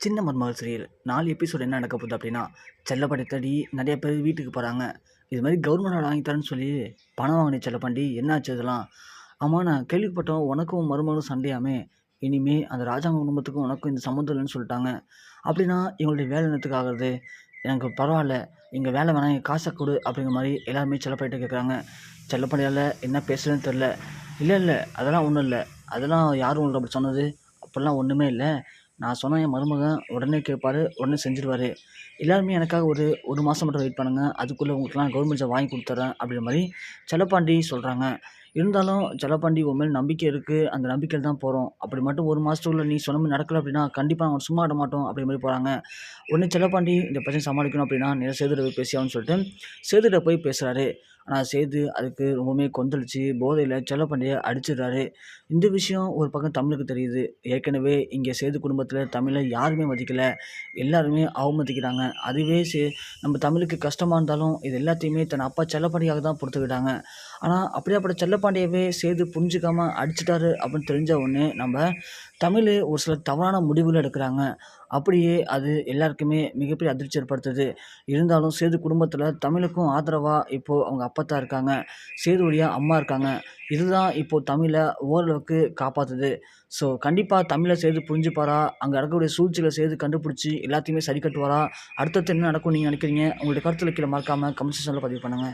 சின்ன மருமகள் serial 4 episode என்ன நடக்க போகுது அப்படின்னா, செல்லப்பாண்டி தேடி நிறைய பேர் வீட்டுக்கு போகிறாங்க. இது மாதிரி கவர்மெண்ட் வேலை வாங்கி தரேன்னு சொல்லி பணம் வாங்கினே செல்லப்பாண்டி, என்னாச்சு இதெல்லாம்? ஆமாம், நான் கேள்விப்பட்டோம் உனக்கும் மருமகளும் சண்டையாமே, இனிமே அந்த ராஜாங்க குடும்பத்துக்கும் உனக்கும் இந்த சம்மந்தம் இல்லைன்னு சொல்லிட்டாங்க. அப்படின்னா எங்களுடைய வேலை என்னத்துக்கு ஆகுறது? எனக்கு பரவாயில்ல, எங்கள் வேலை வேணாம், எங்கள் காசை கொடு அப்படிங்கிற மாதிரி எல்லாருமே செல்லப்பாண்டிகிட்ட கேட்குறாங்க. செல்லப்பாண்டியால் என்ன பேசுறதுன்னு தெரில. இல்லை இல்லை, அதெல்லாம் ஒன்றும் இல்லை, அதெல்லாம் யாரும் உங்களுக்கு அப்படி சொன்னது? அப்படிலாம் ஒன்றுமே இல்லை. நான் சொன்ன என் மருமகன் உடனே கேட்பாரு, உடனே செஞ்சுருவாரு. எல்லாருமே எனக்காக ஒரு 1 மாதம் மட்டும் வெயிட் பண்ணுங்க. அதுக்குள்ளே உங்களுக்குலாம் கவர்மெண்ட் ஜாப் வாங்கி கொடுத்துட்றேன் அப்படிங்கிற மாரி செல்லப்பாண்டி சொல்கிறாங்க. இருந்தாலும் செல்லப்பாண்டி உன் மேல் நம்பிக்கை இருக்குது, அந்த நம்பிக்கையில தான் போகிறோம். அப்படி மட்டும் 1 மாதத்துக்குள்ள நீ சொன்ன மாரி நடக்கல அப்படின்னா, கண்டிப்பாக நாங்க சும்மா விட மாட்டோம் அப்படிங்கிற மாரி போகிறாங்க. உடனே செல்லப்பாண்டி இந்த பிரச்சனைய சமாளிக்கணும் அப்படின்னா, நேரா சேதுட்ட போய் பேசியாகணும்னு சொல்லிட்டு சேதுட்ட போய் பேசுறாரு. ஆனா சேது அதுக்கு ரொம்பவுமே கொந்தளிச்சு போதையில செல்லப்பாண்டிய அடிச்சிடுறாரு. இந்த விஷயம் ஒரு பக்கம் தமிழுக்கு தெரியுது. ஏற்கனவே இங்கே சேது குடும்பத்தில தமிழை யாருமே மதிக்கல. எல்லாருமே அவமதிக்கிறாங்க. அதுவே நம்ம தமிழுக்கு கஷ்டமா இருந்தாலும், இது எல்லாத்தையுமே தன் அப்பா செல்லப்பாண்டிக்காக தான் பொறுத்துக்கிட்டாங்க. ஆனா, அப்படியாப்பட்ட செல்லப்பாண்டியவே சேது புரிஞ்சுக்காம அடிச்சுட்டாரு அப்படின்னு தெரிஞ்ச உடனே, நம்ம தமிழ் ஒரு சில தவறான முடிவுகள எடுக்குறாங்க. அப்படியே அது எல்லாருக்குமே மிகப்பெரிய அதிர்ச்சி ஏற்படுத்துது. இருந்தாலும் சேது குடும்பத்தில தமிழுக்கும் ஆதரவா இப்போ அவங்க அப்பத்தா இருக்காங்க. சேதுவுடைய அம்மா இருக்காங்க. இதுதான் இப்போ தமிழ ஓரளவுக்கு காப்பாத்துது. ஸோ கண்டிப்பா தமிழ சேது புரிஞ்சுப்பாரா? அங்க நடக்கக்கூடிய சூழ்ச்சிகள சேது கண்டுபிடிச்சு எல்லாத்தையுமே சரி கட்டுவாரா? அடுத்தடுத்து என்ன நடக்கும்னு நீங்க நினைக்கிறீங்க? உங்களுடைய கருத்துக்கள கீழ மறக்காம கமெண்ட் செக்ஷன்ல பதிவு பண்ணுங்க.